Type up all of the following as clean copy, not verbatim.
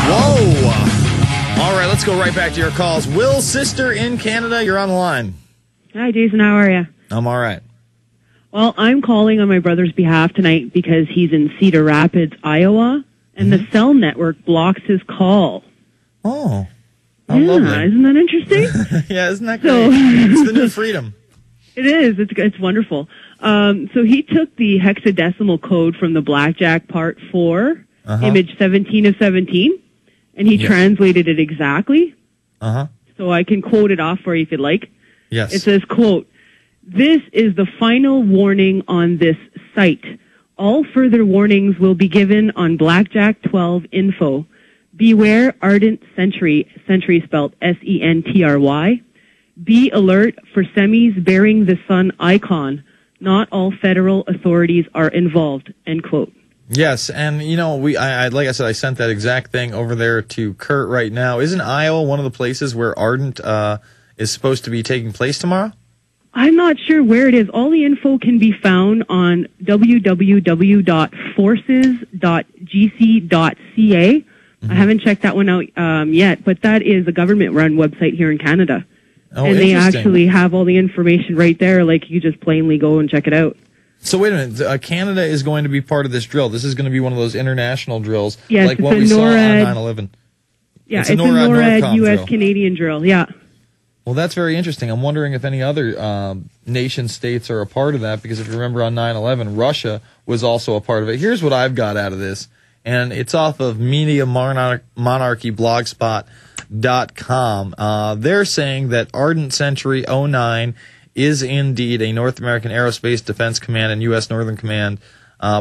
Whoa! All right, let's go right back to your calls. Will's sister in Canada, you're on the line. Hi, Jason. How are you? I'm all right. Well, I'm calling on my brother's behalf tonight because he's in Cedar Rapids, Iowa, and the cell network blocks his call. Oh, how lovely. Isn't that interesting? Yeah, isn't that great? It's the new freedom. It is. It's wonderful. So he took the hexadecimal code from the blackjack part 4, image 17 of 17, and he translated it exactly. So I can quote it off for you if you'd like. Yes. It says, quote, "This is the final warning on this site. All further warnings will be given on Blackjack 12 info. Beware Ardent Century, century spelled S-E-N-T-R-Y. Be alert for semis bearing the sun icon. Not all federal authorities are involved," end quote. Yes, and you know, I like I said, I sent that exact thing over there to Kurt right now. Isn't Iowa one of the places where Ardent is supposed to be taking place tomorrow? I'm not sure where it is. All the info can be found on www.forces.gc.ca. I haven't checked that one out yet, but that is a government-run website here in Canada. Oh, and they actually have all the information right there, like you just plainly go and check it out. So wait a minute, Canada is going to be part of this drill. This is going to be one of those international drills, yes, like what we saw on 9/11. Yeah, it's a NORAD U.S.-Canadian drill, yeah. Well, that's very interesting. I'm wondering if any other nation states are a part of that, because if you remember on 9/11, Russia was also a part of it. Here's what I've got out of this, and it's off of Media Monarchy Blogspot.com. They're saying that Ardent Century 09 is indeed a North American Aerospace Defense Command and U.S. Northern Command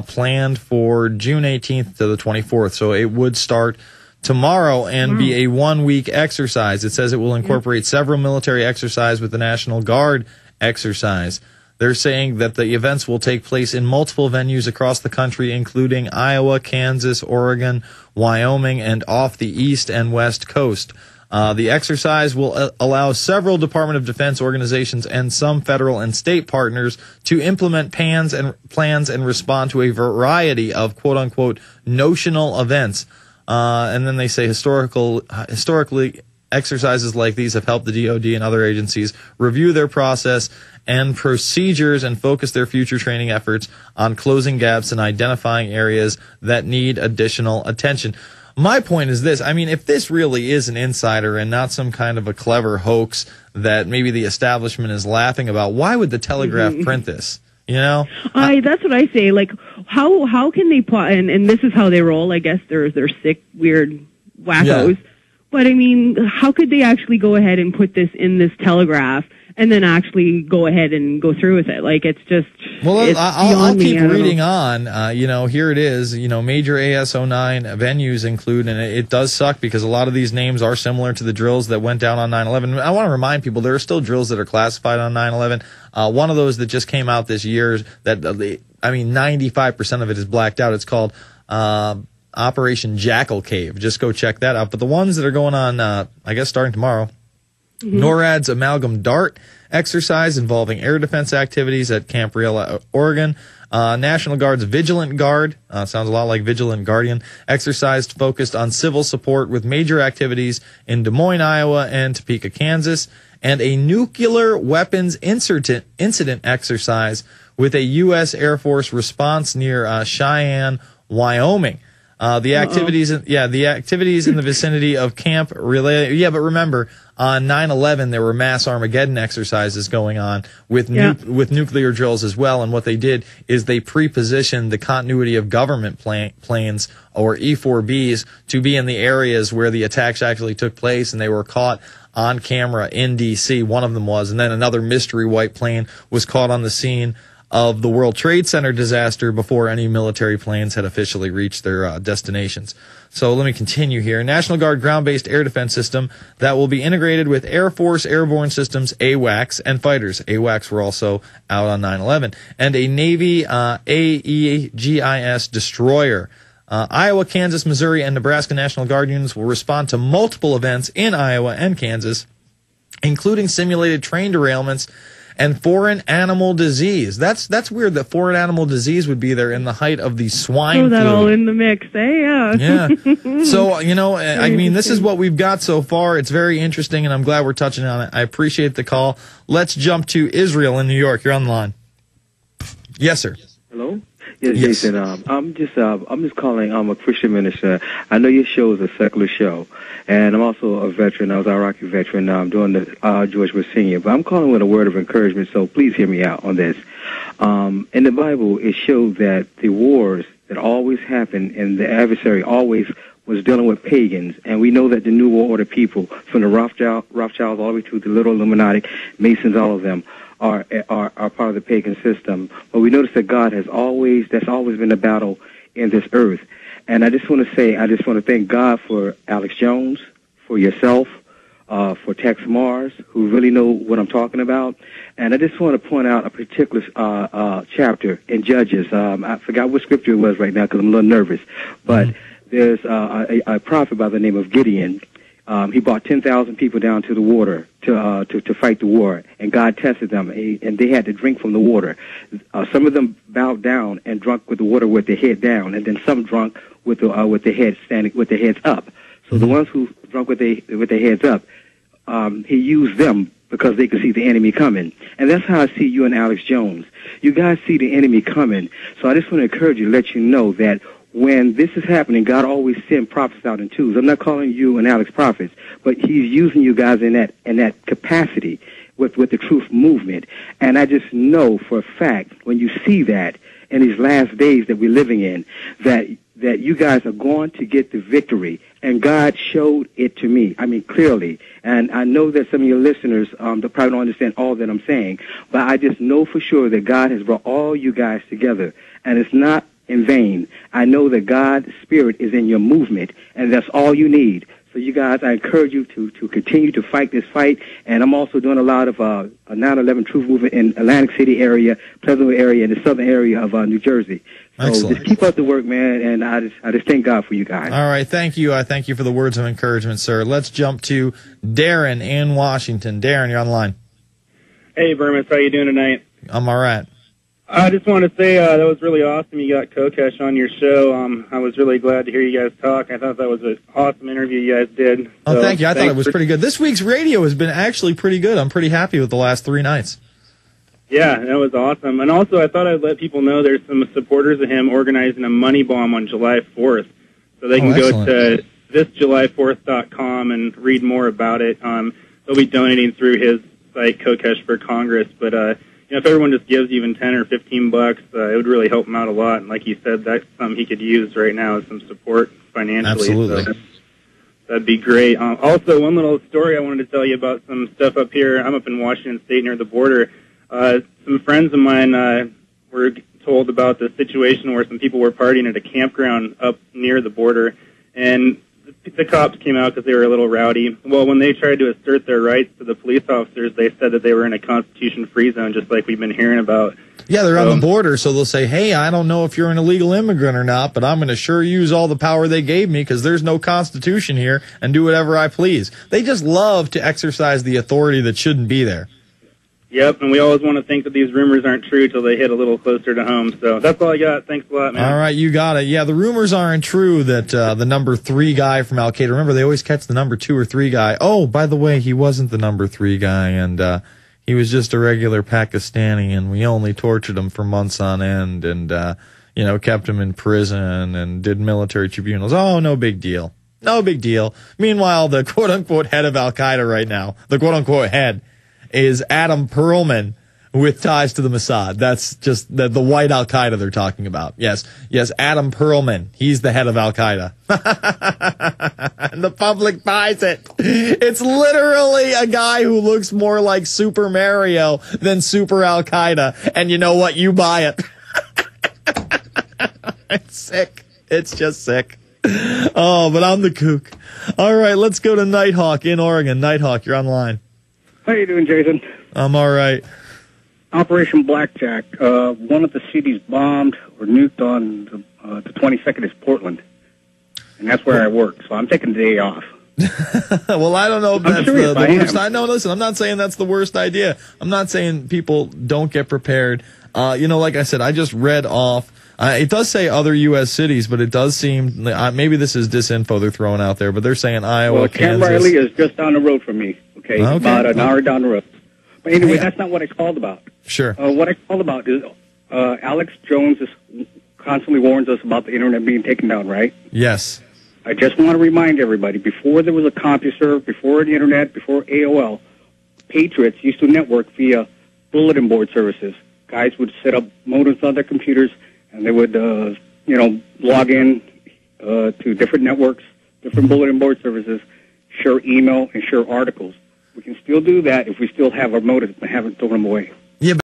planned for June 18th to the 24th. So it would start tomorrow and be a 1-week exercise. It says it will incorporate several military exercises with the National Guard exercise. They're saying that the events will take place in multiple venues across the country, including Iowa, Kansas, Oregon, Wyoming, and off the east and west coast. The exercise will allow several Department of Defense organizations and some federal and state partners to implement plans and respond to a variety of quote-unquote notional events. And then they say historically, exercises like these have helped the DoD and other agencies review their process and procedures and focus their future training efforts on closing gaps and identifying areas that need additional attention. My point is this. I mean, if this really is an insider and not some kind of a clever hoax that maybe the establishment is laughing about, why would the Telegraph print this? You know? That's what I say. Like, how can they and this is how they roll. I guess they're sick, weird wackos. Yeah. But, I mean, how could they actually go ahead and put this in this Telegraph and then actually go ahead and go through with it? Like, it's just... Well, I'll keep reading on. You know, here it is. You know, major AS09 venues include, and it does suck because a lot of these names are similar to the drills that went down on 9/11. I want to remind people there are still drills that are classified on 9/11. One of those that just came out this year, that 95% of it is blacked out. It's called Operation Jackal Cave. Just go check that out. But the ones that are going on, I guess starting tomorrow, NORAD's Amalgam Dart exercise involving air defense activities at Camp Riela, Oregon. National Guard's Vigilant Guard, sounds a lot like Vigilant Guardian, exercise focused on civil support with major activities in Des Moines, Iowa, and Topeka, Kansas. And a nuclear weapons incident exercise with a U.S. Air Force response near Cheyenne, Wyoming. The activities in the vicinity of Camp Relay. Yeah, but remember, on 9/11 there were mass Armageddon exercises going on with nuclear drills as well. And what they did is they pre-positioned the continuity of government planes, or E-4Bs, to be in the areas where the attacks actually took place, and they were caught on camera in D.C. One of them was, and then another mystery white plane was caught on the scene of the World Trade Center disaster before any military planes had officially reached their destinations. So let me continue here. National Guard ground-based air defense system that will be integrated with Air Force Airborne Systems, AWACS, and fighters. AWACS were also out on 9/11. And a Navy AEGIS destroyer. Iowa, Kansas, Missouri, and Nebraska National Guard units will respond to multiple events in Iowa and Kansas, including simulated train derailments and foreign animal disease. That's weird that foreign animal disease would be there in the height of the swine flu. Throw that all in the mix, eh? Yeah. So, I mean, this is what we've got so far. It's very interesting, and I'm glad we're touching on it. I appreciate the call. Let's jump to Israel in New York. You're on the line. Yes, sir. Hello? Yes, Jason. I'm just calling. I'm a Christian minister. I know your show is a secular show, and I'm also a veteran. I was an Iraqi veteran. I'm doing the George Bush Senior, but I'm calling with a word of encouragement. So please hear me out on this. In the Bible, it shows that the wars that always happen, and the adversary always was dealing with pagans, and we know that the New World Order people, from the Rothschilds all the way to the little Illuminati, Masons, all of them, are part of the pagan system. But we notice that that's always been a battle in this earth. And I just want to thank God for Alex Jones, for yourself, for Tex Mars, who really know what I'm talking about. And I just want to point out a particular chapter in Judges. I forgot what scripture it was right now because I'm a little nervous. But there's a prophet by the name of Gideon. He brought 10,000 people down to the water to fight the war, and God tested them, and they had to drink from the water. Some of them bowed down and drunk with the water with their head down, and then some drunk with the heads up. So the ones who drunk with their heads up, he used them because they could see the enemy coming. And that's how I see you and Alex Jones. You guys see the enemy coming. So I just want to encourage you, let you know that when this is happening, God always sends prophets out in twos. I'm not calling you and Alex prophets, but he's using you guys in that capacity with the truth movement. And I just know for a fact, when you see that in these last days that we're living in, that you guys are going to get the victory. And God showed it to me, clearly. And I know that some of your listeners probably don't understand all that I'm saying, but I just know for sure that God has brought all you guys together. And it's not in vain. I know that God's Spirit is in your movement, and that's all you need. So you guys, I encourage you to continue to fight this fight. And I'm also doing a lot of a 9/11 truth movement in Atlantic City area, Pleasantville area, and the southern area of New Jersey. So Excellent. Just keep up the work, man, and I just thank God for you guys. All right, thank you. I thank you for the words of encouragement, sir. Let's jump to Darren in Washington. Darren, you're on the line. Hey, Bermas, how you doing tonight? I'm all right. I just want to say that was really awesome. You got Kokesh on your show. I was really glad to hear you guys talk. I thought that was an awesome interview you guys did. Oh, thank you. I thought it was pretty good. This week's radio has been actually pretty good. I'm pretty happy with the last 3 nights. Yeah, that was awesome. And also, I thought I'd let people know there's some supporters of him organizing a money bomb on July 4th. So they can go to thisjuly4th.com and read more about it. They'll be donating through his site, Kokesh for Congress. But, if everyone just gives even $10 or $15, it would really help him out a lot. And like you said, that's something he could use right now as some support financially. Absolutely. So that'd be great. Also, one little story I wanted to tell you about some stuff up here. I'm up in Washington State near the border. Some friends of mine were told about the situation where some people were partying at a campground up near the border, and the cops came out because they were a little rowdy. Well, when they tried to assert their rights to the police officers, they said that they were in a Constitution-free zone, just like we've been hearing about. Yeah, they're on the border, so they'll say, hey, I don't know if you're an illegal immigrant or not, but I'm going to sure use all the power they gave me because there's no Constitution here and do whatever I please. They just love to exercise the authority that shouldn't be there. Yep, and we always want to think that these rumors aren't true till they hit a little closer to home. So that's all I got. Thanks a lot, man. All right, you got it. Yeah, the rumors aren't true that the number 3 guy from Al Qaeda. Remember, they always catch the number 2 or 3 guy. Oh, by the way, he wasn't the number 3 guy, and he was just a regular Pakistani, and we only tortured him for months on end, and kept him in prison and did military tribunals. Oh, no big deal. No big deal. Meanwhile, the quote-unquote head of Al Qaeda right now, the quote-unquote head, is Adam Perlman with ties to the Mossad. That's just the white Al Qaeda they're talking about. Yes, Adam Perlman. He's the head of Al Qaeda. And the public buys it. It's literally a guy who looks more like Super Mario than Super Al Qaeda. And you know what? You buy it. It's sick. It's just sick. Oh, but I'm the kook. All right, let's go to Nighthawk in Oregon. Nighthawk, you're on the line. How you doing, Jason? I'm all right. Operation Blackjack. One of the cities bombed or nuked on the 22nd is Portland, and that's where I work. So I'm taking the day off. Well, I don't know if that's the worst. Listen, I'm not saying that's the worst idea. I'm not saying people don't get prepared. Like I said, I just read off. It does say other U.S. cities, but it does seem maybe this is disinfo they're throwing out there, but they're saying Iowa, Kansas. Camp Riley is just down the road from me. Okay, about an hour down the road. But anyway, that's not what I called about. Sure. What I called about is Alex Jones constantly warns us about the internet being taken down, right? Yes. I just want to remind everybody, before there was a CompuServe, before the internet, before AOL, patriots used to network via bulletin board services. Guys would set up modems on their computers, and they would, log in to different networks, different bulletin board services, share email, and share articles. We can still do that if we still have our modems and haven't thrown them away.